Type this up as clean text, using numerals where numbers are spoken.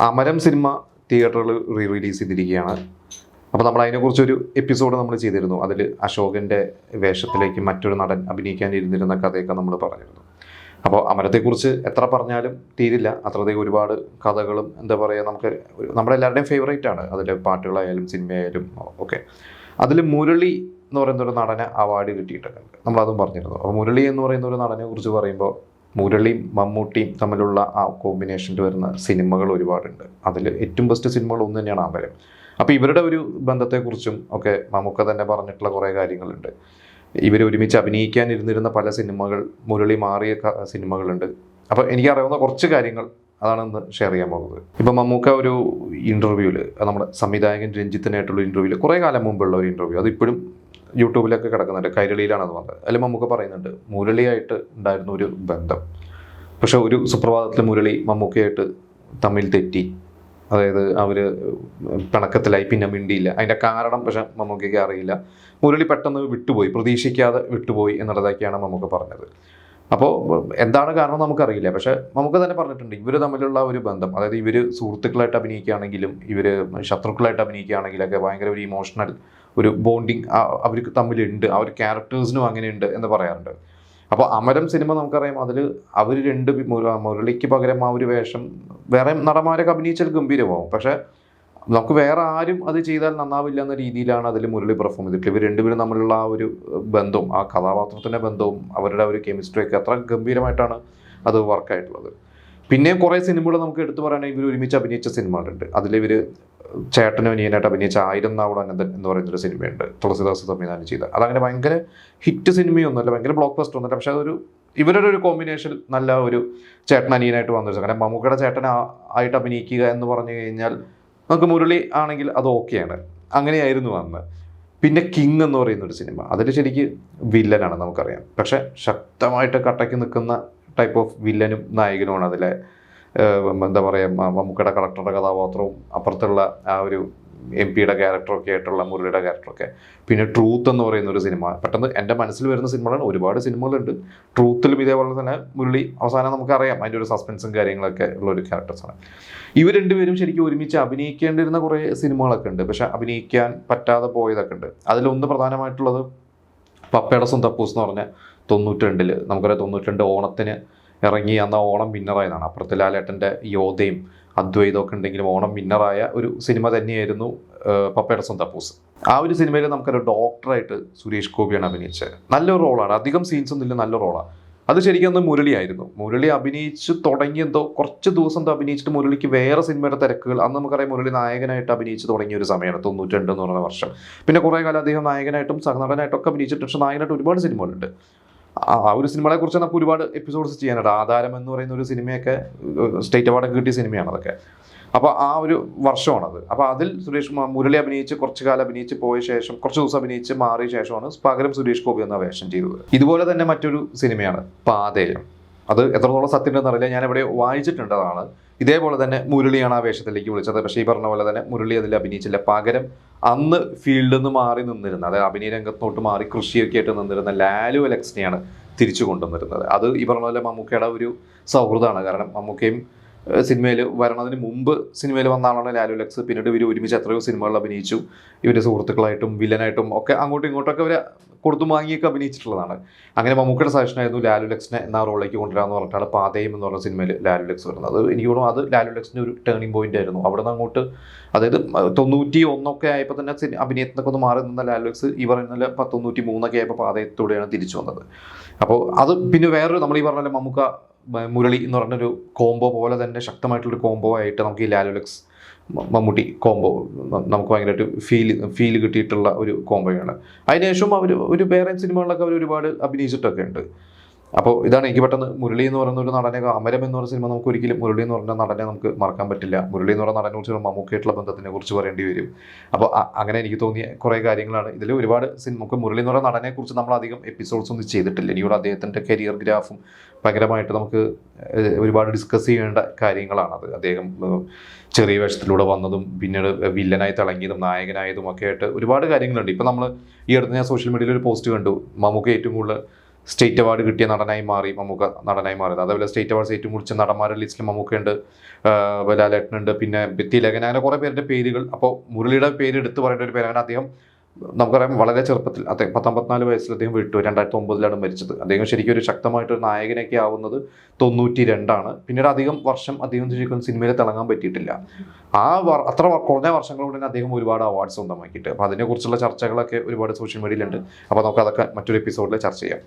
Amaram cinema തിയേറ്ററിൽ release ചെയ്തിരിക്കുകയാണ്. അപ്പോൾ നമ്മൾ അതിനെക്കുറിച്ചൊരു എപ്പിസോഡ് നമ്മൾ ചെയ്തിരുന്നു. അതിൽ അശോകൻ്റെ വേഷത്തിലേക്ക് മറ്റൊരു നടൻ അഭിനയിക്കാനിരുന്നിരുന്ന കഥയൊക്കെ നമ്മൾ പറഞ്ഞിരുന്നു. അപ്പോൾ അമരത്തെക്കുറിച്ച് എത്ര പറഞ്ഞാലും തീരില്ല. അത്രയധികം ഒരുപാട് കഥകളും എന്താ പറയുക, നമുക്ക് നമ്മുടെ എല്ലാവരുടെയും ഫേവറേറ്റ് ആണ്. അതിലെ പാട്ടുകളായാലും സിനിമയായാലും ഒക്കെ. അതിൽ മുരളി എന്ന് പറയുന്ന ഒരു നടന് അവാർഡ് കിട്ടിയിട്ടുണ്ട്. നമ്മളതും പറഞ്ഞിരുന്നു. അപ്പോൾ മുരളി എന്ന് പറയുന്ന ഒരു നടനെ കുറിച്ച് പറയുമ്പോൾ മുരളിയും മമ്മൂട്ടിയും തമ്മിലുള്ള ആ കോമ്പിനേഷനിൽ വരുന്ന സിനിമകൾ ഒരുപാടുണ്ട്. അതിൽ ഏറ്റവും ബെസ്റ്റ് സിനിമകൾ ഒന്ന് തന്നെയാണ് അമരം. അപ്പോൾ ഇവരുടെ ഒരു ബന്ധത്തെക്കുറിച്ചും ഒക്കെ മമ്മൂക്ക തന്നെ പറഞ്ഞിട്ടുള്ള കുറേ കാര്യങ്ങളുണ്ട്. ഇവർ ഒരുമിച്ച് അഭിനയിക്കാനിരുന്നിരുന്ന പല സിനിമകൾ, മുരളി മാറിയ സിനിമകളുണ്ട്. അപ്പോൾ എനിക്കറിയാവുന്ന കുറച്ച് കാര്യങ്ങൾ അതാണ് ഇന്ന് ഷെയർ ചെയ്യാൻ പോകുന്നത്. ഇപ്പം മമ്മൂക്ക ഒരു ഇൻ്റർവ്യൂവിൽ, നമ്മുടെ സംവിധായകൻ രഞ്ജിത്തിനായിട്ടുള്ള ഇൻ്റർവ്യൂവിൽ, കുറേ കാലം മുമ്പുള്ള ഒരു ഇൻ്റർവ്യൂ, അതിപ്പോഴും യൂട്യൂബിലൊക്കെ കിടക്കുന്നുണ്ട്, കൈരളിയിലാണ് അത് വന്നത്. അതിൽ മമ്മൂക്ക പറയുന്നുണ്ട് മുരളിയായിട്ട് ഉണ്ടായിരുന്ന ഒരു ബന്ധം, പക്ഷെ ഒരു സുപ്രഭാതത്തിൽ മുരളി മമ്മൂക്കയായിട്ട് തമ്മിൽ തെറ്റി. അതായത് അവർ പിണക്കത്തിലായി, പിന്നെ മിണ്ടിയില്ല. അതിൻ്റെ കാരണം പക്ഷെ മമ്മൂക്കയ്ക്ക് അറിയില്ല. മുരളി പെട്ടെന്ന് വിട്ടുപോയി, പ്രതീക്ഷിക്കാതെ വിട്ടുപോയി എന്നുള്ളതൊക്കെയാണ് മമ്മൂക്ക പറഞ്ഞത്. അപ്പോൾ എന്താണ് കാരണം നമുക്കറിയില്ല. പക്ഷെ മമ്മൂക്ക തന്നെ പറഞ്ഞിട്ടുണ്ട് ഇവർ തമ്മിലുള്ള ഒരു ബന്ധം, അതായത് ഇവർ സുഹൃത്തുക്കളായിട്ട് അഭിനയിക്കുകയാണെങ്കിലും ഇവർ ശത്രുക്കളായിട്ട് അഭിനയിക്കുകയാണെങ്കിലൊക്കെ ഭയങ്കര ഒരു ഇമോഷണൽ ഒരു ബോണ്ടിങ് അവർക്ക് തമ്മിലുണ്ട്. ആ ഒരു ക്യാരക്ടേഴ്സിനും അങ്ങനെയുണ്ട് എന്ന് പറയാറുണ്ട്. അപ്പോൾ അമരം സിനിമ നമുക്കറിയാം, അതിൽ അവർ രണ്ട് മുരളിക്ക് പകരം ആ ഒരു വേഷം വേറെ നടന്മാരൊക്കെ അഭിനയിച്ചാൽ ഗംഭീരമാവും. പക്ഷേ നമുക്ക് വേറെ ആരും അത് ചെയ്താൽ നന്നാവില്ല എന്ന രീതിയിലാണ് അതിൽ മുരളി പെർഫോം ചെയ്തിട്ടുള്ളത്. ഇവർ രണ്ടുപേരും തമ്മിലുള്ള ആ ഒരു ബന്ധവും ആ കഥാപാത്രത്തിൻ്റെ ബന്ധവും അവരുടെ ഒരു കെമിസ്ട്രിയൊക്കെ അത്ര ഗംഭീരമായിട്ടാണ് അത് വർക്കായിട്ടുള്ളത്. പിന്നെയും കുറേ സിനിമകൾ നമുക്ക് എടുത്തു പറയുകയാണെങ്കിൽ ഇവർ ഒരുമിച്ച് അഭിനയിച്ച സിനിമകളുണ്ട്. അതിലിവർ ചേട്ടനും അനിയനായിട്ട് അഭിനയിച്ച 1000 നാവൂർ അനന്തൻ എന്ന് പറയുന്നൊരു സിനിമയുണ്ട്, തുളസിദാസ് സംവിധാനം ചെയ്ത. അതങ്ങനെ ഭയങ്കര ഹിറ്റ് സിനിമയൊന്നുമല്ല, ഭയങ്കര ബ്ലോക്ക് ബസ്റ്റർ ഒന്നുമല്ല. പക്ഷേ അതൊരു ഇവരുടെ ഒരു കോമ്പിനേഷൻ നല്ല ഒരു ചേട്ടൻ അനിയനായിട്ട് വന്നൊരു, കാരണം മമ്മൂക്കയുടെ ചേട്ടൻ ആയിട്ട് അഭിനയിക്കുക എന്ന് പറഞ്ഞു കഴിഞ്ഞാൽ നമുക്ക് മുരളി ആണെങ്കിൽ അത് ഓക്കെയാണ്. അങ്ങനെയായിരുന്നു അന്ന്. പിന്നെ കിങ് എന്ന് പറയുന്നൊരു സിനിമ, അതിൽ ശരിക്ക് വില്ലനാണ് നമുക്കറിയാം, പക്ഷെ ശക്തമായിട്ട് കട്ടയ്ക്ക് നിൽക്കുന്ന ടൈപ്പ് ഓഫ് വില്ലനും നായകനുമാണ് അതിലെ. എന്താ പറയുക, മമ്മൂക്കയുടെ കളക്ടറുടെ കഥാപാത്രവും അപ്പുറത്തുള്ള ആ ഒരു MP-യുടെ ക്യാരക്ടറൊക്കെ ആയിട്ടുള്ള മുരളിയുടെ ക്യാരക്ടറൊക്കെ. പിന്നെ ട്രൂത്ത് എന്ന് പറയുന്ന ഒരു സിനിമ പെട്ടെന്ന് എൻ്റെ മനസ്സിൽ വരുന്ന സിനിമകളാണ്. ഒരുപാട് സിനിമകളുണ്ട്. ട്രൂത്തിലും ഇതേപോലെ തന്നെ മുരളി അവസാനം നമുക്കറിയാം അതിൻ്റെ ഒരു സസ്പെൻസും കാര്യങ്ങളൊക്കെ ഉള്ള ഒരു ക്യാരക്ടേഴ്സാണ്. ഇവർ രണ്ടുപേരും ശരിക്കും ഒരുമിച്ച് അഭിനയിക്കേണ്ടിരുന്ന കുറേ സിനിമകളൊക്കെ ഉണ്ട്, പക്ഷെ അഭിനയിക്കാൻ പറ്റാതെ പോയതൊക്കെ ഉണ്ട്. അതിലൊന്ന് പ്രധാനമായിട്ടുള്ളത് പപ്പയുടെ സ്വന്തം തപ്പൂസ് എന്ന് പറഞ്ഞ 92 നമുക്കറിയാം, 92 ഓണത്തിന് ഇറങ്ങി അന്ന് ഓണം വിന്നറായതാണ്. അപ്പുറത്ത് ലാലേട്ടൻ്റെ യോധയും അദ്വൈതമൊക്കെ ഉണ്ടെങ്കിലും ഓണം വിന്നറായ ഒരു സിനിമ തന്നെയായിരുന്നു പപ്പയുടെ സ്വന്തം തപ്പൂസ്. ആ ഒരു സിനിമയിൽ നമുക്കൊരു ഡോക്ടറായിട്ട് സുരേഷ് ഗോപിയാണ് അഭിനയിച്ചത്. നല്ലൊരു റോളാണ്, അധികം സീൻസ് ഒന്നും ഇല്ല, നല്ല റോളാണ്. അത് ശരിക്കും അന്ന് മുരളിയായിരുന്നു. മുരളി അഭിനയിച്ച് തുടങ്ങിയെന്തോ കുറച്ച് ദിവസം അഭിനയിച്ചിട്ട് മുരളിക്ക് വേറെ സിനിമയുടെ തിരക്കുകൾ. അന്ന് നമുക്കറിയാം മുരളി നായകനായിട്ട് അഭിനയിച്ച് തുടങ്ങിയ ഒരു സമയമാണ് 92 എന്ന് പറയുന്ന വർഷം. പിന്നെ കുറേ കാലം അദ്ദേഹം നായകനായിട്ടും സഹനടനായിട്ടൊക്കെ അഭിനയിച്ചിട്ട്, പക്ഷേ നായകനായിട്ട് ഒരുപാട് സിനിമകളുണ്ട്. ആ ഒരു സിനിമകളെക്കുറിച്ച് നമുക്ക് ഒരുപാട് എപ്പിസോഡ്സ് ചെയ്യാനുണ്ട്. ആധാരം എന്ന് പറയുന്ന ഒരു സിനിമയൊക്കെ സ്റ്റേറ്റ് അവാർഡൊക്കെ കിട്ടിയ സിനിമയാണ് അതൊക്കെ. അപ്പോൾ ആ ഒരു വർഷമാണത്. അപ്പോൾ അതിൽ മുരളി അഭിനയിച്ച് കുറച്ച് കാലം അഭിനയിച്ച് പോയ ശേഷം, കുറച്ച് ദിവസം അഭിനയിച്ച് മാറിയ ശേഷമാണ് പകരം സുരേഷ് ഗോപി എന്ന വേഷം ചെയ്തത്. ഇതുപോലെ തന്നെ മറ്റൊരു സിനിമയാണ് പാതേയം. അത് എത്രത്തോളം സത്യം ഉണ്ടെന്നറിയില്ല, ഞാൻ ഇവിടെ വായിച്ചിട്ടുണ്ട്. അതാണ് ഇതേപോലെ തന്നെ മുരളിയാണ് ആ വേഷത്തിലേക്ക് വിളിച്ചത്. പക്ഷേ ഈ പറഞ്ഞ പോലെ തന്നെ മുരളി അതിൽ അഭിനയിച്ചില്ല. പകരം അന്ന് ഫീൽഡിൽ നിന്ന് മാറി നിന്നിരുന്ന, അതായത് അഭിനയ രംഗത്തോട്ട് മാറി കൃഷിയൊക്കെ ആയിട്ട് നിന്നിരുന്ന ലാലു അലക്സിനെയാണ് തിരിച്ചു കൊണ്ടുവന്നിരുന്നത്. അത് ഈ പറഞ്ഞ പോലെ മമ്മൂക്കയുടെ ഒരു സൗഹൃദമാണ്. കാരണം മമ്മൂക്കയും സിനിമയിൽ വരണതിന് മുമ്പ് സിനിമയിൽ വന്ന ആളാണ് ലാലു ലക്സ്. പിന്നീട് ഇവർ ഒരുമിച്ച് എത്രയോ സിനിമകളിൽ അഭിനയിച്ചു. ഇവരുടെ സുഹൃത്തുക്കളായിട്ടും വില്ലനായിട്ടും ഒക്കെ അങ്ങോട്ടും ഇങ്ങോട്ടൊക്കെ ഇവർ കൊടുത്തു വാങ്ങിയൊക്കെ അഭിനയിച്ചിട്ടുള്ളതാണ്. അങ്ങനെ മമ്മൂക്കയുടെ സജഷനായിരുന്നു ലാലു ലക്സിനെ എന്നാ റോളിലേക്ക് കൊണ്ടുവരാമെന്ന് പറഞ്ഞിട്ടാണ് പാതയം എന്ന് പറഞ്ഞ സിനിമയിൽ ലാലു ലക്സ് വരുന്നത്. അത് എനിക്ക് തോന്നുന്നു അത് ലാലു ലക്സിൻ്റെ ഒരു ടേണിംഗ് പോയിന്റ് ആയിരുന്നു. അവിടെ നിന്ന് അങ്ങോട്ട്, അതായത് 91 ആയപ്പോൾ തന്നെ അഭിനയത്തിനൊക്കെ ഒന്ന് മാറി നിന്ന ലാലു ലക്സ് ഈ പറയുന്ന 93 ആയപ്പോൾ പാതയത്തോടെയാണ് തിരിച്ചു വന്നത്. അപ്പോൾ അത് പിന്നെ വേറൊരു, നമ്മൾ ഈ പറഞ്ഞ മമ്മൂക്ക മുരളി എന്ന് പറഞ്ഞൊരു കോംബോ പോലെ തന്നെ ശക്തമായിട്ടുള്ളൊരു കോംബോ ആയിട്ട് നമുക്ക് ഈ ലാലു ലക്സ് മമ്മൂട്ടി കോംബോ നമുക്ക് ഭയങ്കരമായിട്ട് ഫീൽ കിട്ടിയിട്ടുള്ള ഒരു കോംബോയാണ്. അതിനുശേഷം അവർ ഒരു വേറെ സിനിമകളിലൊക്കെ അവർ ഒരുപാട് അഭിനയിച്ചിട്ടൊക്കെ ഉണ്ട്. അപ്പോൾ ഇതാണ് എനിക്ക് പെട്ടെന്ന് മുരളി എന്ന് പറയുന്ന ഒരു നടനെ, അമരം എന്ന് പറയുന്ന സിനിമ നമുക്ക് ഒരിക്കലും മുരളി എന്ന് പറഞ്ഞ നടനെ നമുക്ക് മറക്കാൻ പറ്റില്ല. മുരളി എന്ന് പറയുന്ന നടനെ കുറിച്ച് മമ്മൂക്കയായിട്ടുള്ള ബന്ധത്തിനെ കുറിച്ച് പറയേണ്ടി വരും. അപ്പോൾ അങ്ങനെ എനിക്ക് തോന്നിയ കുറേ കാര്യങ്ങളാണ്. ഇതിൽ ഒരുപാട് നമുക്ക് മുരളി എന്ന് പറയുന്ന നടനെ കുറിച്ച് നമ്മൾ അധികം എപ്പിസോഡ്സ് ഒന്നും ചെയ്തിട്ടില്ല. ഇനിയോട് അദ്ദേഹത്തിൻ്റെ കരിയർ ഗ്രാഫും ഭയങ്കരമായിട്ട് നമുക്ക് ഒരുപാട് ഡിസ്കസ് ചെയ്യേണ്ട കാര്യങ്ങളാണത്. അദ്ദേഹം ചെറിയ വേഷത്തിലൂടെ വന്നതും പിന്നീട് വില്ലനായി തിളങ്ങിയതും നായകനായതും ഒക്കെ ആയിട്ട് ഒരുപാട് കാര്യങ്ങളുണ്ട്. ഇപ്പം നമ്മൾ ഈ അടുത്ത് ഞാൻ സോഷ്യൽ മീഡിയയിൽ ഒരു പോസ്റ്റ് കണ്ടു, മമ്മൂക്ക ഏറ്റവും കൂടുതൽ സ്റ്റേറ്റ് അവാർഡ് കിട്ടിയ നടനായി മാറി മമ്മൂക്ക നടനായി മാറിയത്. അതേപോലെ സ്റ്റേറ്റ് അവാർഡ്സ് ഏറ്റുമുടിച്ച നടന്മാരുടെ ലിസ്റ്റിൽ മമ്മൂക്കയുണ്ട്, ലാലേട്ടനുണ്ട്, പിന്നെ തിലകൻ, അങ്ങനെ കുറേ പേരുടെ പേരുകൾ. അപ്പോൾ മുരളിയുടെ പേര് എടുത്ത് പറയേണ്ട ഒരു പേരാണ്. അദ്ദേഹം നമുക്കറിയാം വളരെ ചെറുപ്പത്തിൽ, അദ്ദേഹം 54 വയസ്സിൽ അദ്ദേഹം വിട്ടു. 2009 മരിച്ചത്. അദ്ദേഹം ശരിക്കും ഒരു ശക്തമായിട്ടൊരു നായകനൊക്കെ ആവുന്നത് 92 പിന്നീട് അധികം വർഷം അദ്ദേഹം ശരിക്കും സിനിമയിൽ തിളങ്ങാൻ പറ്റിയിട്ടില്ല. അത്ര കുറഞ്ഞ വർഷങ്ങളോടെ തന്നെ അദ്ദേഹം ഒരുപാട് അവാർഡ്സ് സ്വന്തമാക്കിയിട്ട്. അപ്പോൾ അതിനെക്കുറിച്ചുള്ള ചർച്ചകളൊക്കെ ഒരുപാട് സോഷ്യൽ മീഡിയയിലുണ്ട്. അപ്പോൾ നമുക്ക് അതൊക്കെ മറ്റൊരു എപ്പിസോഡിൽ ചർച്ച ചെയ്യാം.